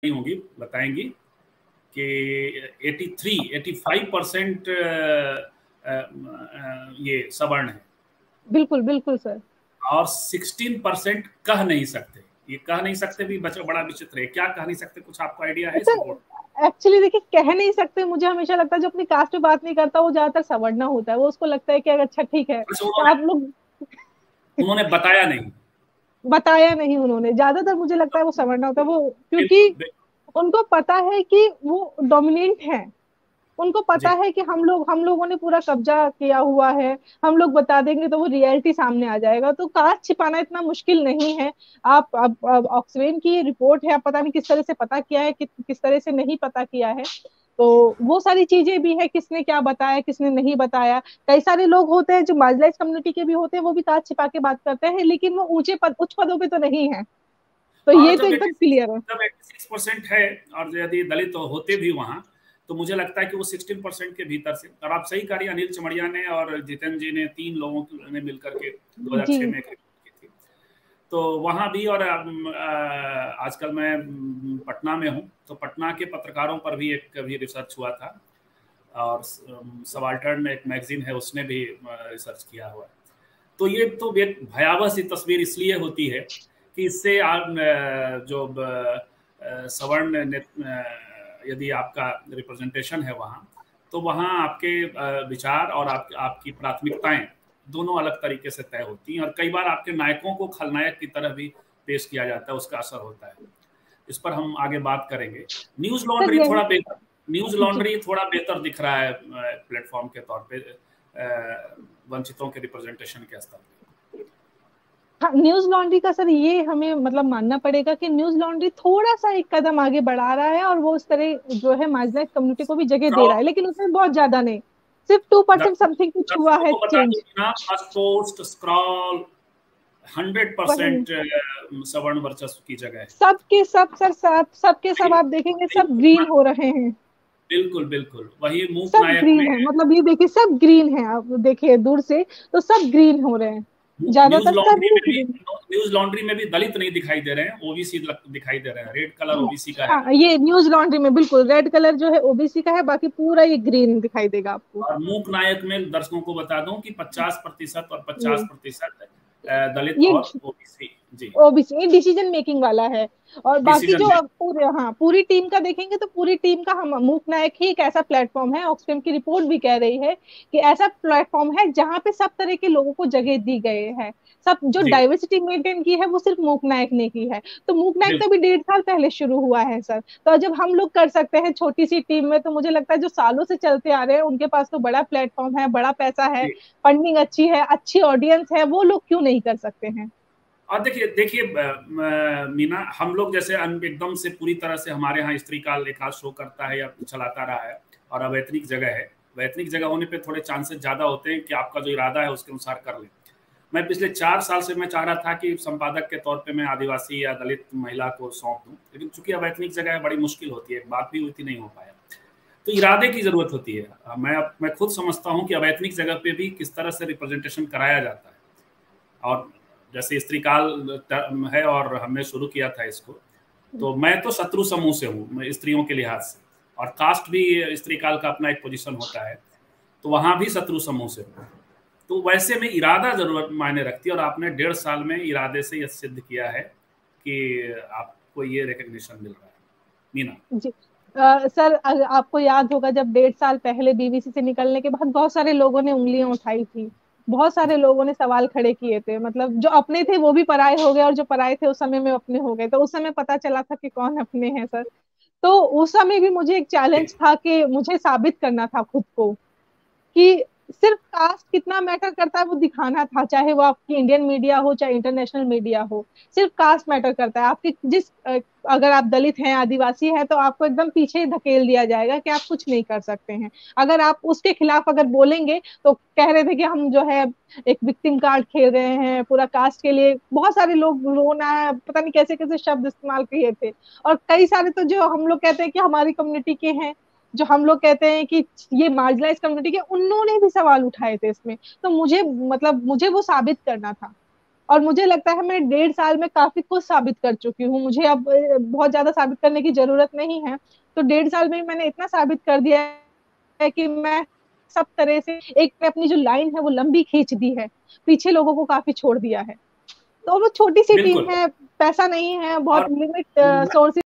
होंगी बताएंगी कि 85% ये सवर्ण है। बिल्कुल बिल्कुल सर। और 16% कह नहीं सकते। ये कह नहीं सकते भी बच्चा बड़ा विचित्र है। क्या कह नहीं सकते, कुछ आपको आइडिया है इस रिपोर्ट? एक्चुअली देखिए, कह नहीं सकते, मुझे हमेशा लगता है जो अपनी कास्ट में बात नहीं करता वो ज्यादातर सवरना होता है। वो उसको लगता है कि अच्छा ठीक है अच्छा, आप लोग। उन्होंने बताया नहीं। बताया नहीं उन्होंने, ज्यादातर मुझे लगता है वो सवरना होता है वो, क्योंकि बिल्कुल बिल्कुल। उनको पता है कि वो डोमिनेंट है। उनको पता जी है कि हम लोगों ने पूरा कब्जा किया हुआ है। हम लोग बता देंगे तो वो रियलिटी सामने आ जाएगा। तो कास्ट छिपाना इतना मुश्किल नहीं है। आप अब ऑक्सफेम की रिपोर्ट है, आप पता नहीं किस तरह से पता किया है, किस तरह से नहीं पता किया है। तो वो सारी चीजें भी है, किसने क्या बताया किसने नहीं बताया। कई सारे लोग होते हैं जो मार्जिनलाइज कम्युनिटी के भी होते हैं, वो भी कास्ट छिपा के बात करते हैं, लेकिन वो ऊंचे पद उच्च पदों पे तो नहीं है। तो और ये तो जब एकदम क्लियर है। 86% है, और यदि दलित होते भी वहां, तो मुझे लगता है कि वो 16% के भीतर से। और आप सही कह रही, अनिल चमड़िया ने और जितेंद्र जी ने 3 लोगों ने मिलकर के जी 2006 में एक रिपोर्ट की थी। तो वहां भी, और आजकल मैं पटना में हूँ, तो पटना के पत्रकारों पर भी एक कभी रिसर्च हुआ था। और सबाल्टर्न एक मैगजीन है, उसने भी रिसर्च किया हुआ है। तो ये तो एक भयावह सी तस्वीर इसलिए होती है कि इससे जो सवर्ण यदि आपका रिप्रेजेंटेशन है वहाँ, तो वहाँ आपके विचार और आपकी प्राथमिकताएं दोनों अलग तरीके से तय होती हैं। और कई बार आपके नायकों को खलनायक की तरह भी पेश किया जाता है, उसका असर होता है। इस पर हम आगे बात करेंगे। न्यूज सर, लॉन्ड्री यही थोड़ा बेहतर न्यूज जी। लॉन्ड्री थोड़ा बेहतर दिख रहा है प्लेटफॉर्म के तौर पे, वंचितों के रिप्रेजेंटेशन के स्तर पे। हाँ, न्यूज लॉन्ड्री का सर ये हमें मतलब मानना पड़ेगा कि न्यूज लॉन्ड्री थोड़ा सा एक कदम आगे बढ़ा रहा है, और वो उस तरह जो है मार्जिनलाइज कम्युनिटी को भी जगह दे रहा है, लेकिन उसमें बहुत ज्यादा नहीं। सिर्फ 2% समथिंग कुछ हुआ दर्शकों है को बता दूं चेंज। कि ना, फर्स्ट पोस्ट स्क्रॉल वही 100% सवर्ण वर्चस्व की जगह है। सबके सब सर, सबके सब आप देखेंगे सब ग्रीन हो रहे हैं। बिल्कुल बिल्कुल, वही मूक सब नायक में। ग्रीन है, मतलब ये देखिए सब ग्रीन है, आप देखिए दूर से तो सब ग्रीन हो रहे हैं। न्यूज ज्यादातर लॉन्ड्री सभी में भी ग्रीन। न्यूज लॉन्ड्री में भी दलित नहीं दिखाई दे रहे हैं, ओबीसी दिखाई दे रहे हैं। रेड कलर ओबीसी का है। हाँ, ये न्यूज लॉन्ड्री में बिल्कुल रेड कलर जो है ओबीसी का है, बाकी पूरा ये ग्रीन दिखाई देगा आपको। और मूक नायक में दर्शकों को बता दूं कि 50% और ये 50% दलित ये और ओबीसी। जी। ओबीसी डिसीजन मेकिंग वाला है। और बाकी डिसीजन जो में। अब पूरे, हाँ, पूरी टीम का देखेंगे तो पूरी टीम का हम मूक नायक ही एक ऐसा प्लेटफॉर्म है, ऑक्सफैम की रिपोर्ट भी कह रही है कि ऐसा प्लेटफॉर्म है जहाँ पे सब तरह के लोगों को जगह दी गए है। सब जो जी डाइवर्सिटी मेंटेन की है वो सिर्फ मूक नायक ने की है। तो मूक नायक तो बिल्कुल। अभी 1.5 साल पहले शुरू हुआ है सर। तो जब हम लोग कर सकते हैं छोटी सी टीम में, तो मुझे लगता है जो सालों से चलते आ रहे हैं उनके पास तो बड़ा प्लेटफॉर्म है, बड़ा पैसा है, जी। फंडिंग अच्छी है, अच्छी ऑडियंस है, वो लोग क्यों नहीं कर सकते हैं। और देखिए देखिए मीना, हम लोग जैसे एकदम से पूरी तरह से, हमारे यहाँ स्त्री काल एक आध शो करता है या चलाता रहा है, और अवैतनिक जगह है। वैतनिक जगह होने पे थोड़े चांसेस ज्यादा होते हैं कि आपका जो इरादा है उसके अनुसार कर लें। मैं पिछले 4 साल से मैं चाह रहा था कि संपादक के तौर पे मैं आदिवासी या दलित महिला को सौंप दूं, लेकिन चूंकि अवैतनिक जगह है, बड़ी मुश्किल होती है, बात भी हुई थी, नहीं हो पाया। तो इरादे की जरूरत होती है। मैं खुद समझता हूँ कि अवैतनिक जगह पे भी किस तरह से रिप्रेजेंटेशन कराया जाता है। और जैसे स्त्री काल है और हमने शुरू किया था इसको, तो मैं तो शत्रु समूह से हूँ स्त्रियों के लिहाज से। और कास्ट भी स्त्री काल का अपना एक पोजीशन होता है, तो वहां भी शत्रु समूह से हूँ। तो वैसे में इरादा जरूरत मायने रखती है, और आपने 1.5 साल में इरादे से यह सिद्ध किया है कि आपको ये रिकग्निशन मिल रहा है। मीना जी। सर, आपको याद होगा जब 1.5 साल पहले बीबीसी से निकलने के बाद बहुत सारे लोगों ने उंगलियां उठाई थी। बहुत सारे लोगों ने सवाल खड़े किए थे, मतलब जो अपने थे वो भी पराये हो गए, और जो पराये थे उस समय में अपने हो गए। तो उस समय पता चला था कि कौन अपने हैं सर। तो उस समय भी मुझे एक चैलेंज था कि मुझे साबित करना था खुद को कि सिर्फ कास्ट कितना मैटर करता है वो दिखाना था, चाहे वो आपकी इंडियन मीडिया हो चाहे इंटरनेशनल मीडिया हो। सिर्फ कास्ट मैटर करता है। आपके अगर आप दलित हैं, आदिवासी हैं, तो आपको एकदम पीछे धकेल दिया जाएगा कि आप कुछ नहीं कर सकते हैं। अगर आप उसके खिलाफ अगर बोलेंगे तो कह रहे थे कि हम जो है एक विक्टिम कार्ड खेल रहे हैं पूरा कास्ट के लिए। बहुत सारे लोग रोना है, पता नहीं कैसे कैसे शब्द इस्तेमाल किए थे। और कई सारे तो जो हम लोग कहते हैं कि हमारी कम्युनिटी के हैं, जो हम लोग कहते हैं कि ये मार्जिनलाइज कम्युनिटी के, उन्होंने भी सवाल उठाए थे इसमें। तो मुझे मतलब मुझे वो साबित करना था। और मुझे लगता है मैं 1.5 साल में काफी कुछ साबित कर चुकी हूँ। मुझे अब बहुत ज्यादा साबित करने की जरूरत नहीं है। तो 1.5 साल में मैंने इतना साबित कर दिया है कि मैं सब तरह से, एक मैं अपनी जो लाइन है वो लंबी खींच दी है, पीछे लोगों को काफी छोड़ दिया है। तो वो छोटी सी टीम बिल्कुल। है, पैसा नहीं है, बहुत और लिमिट सोर्सेज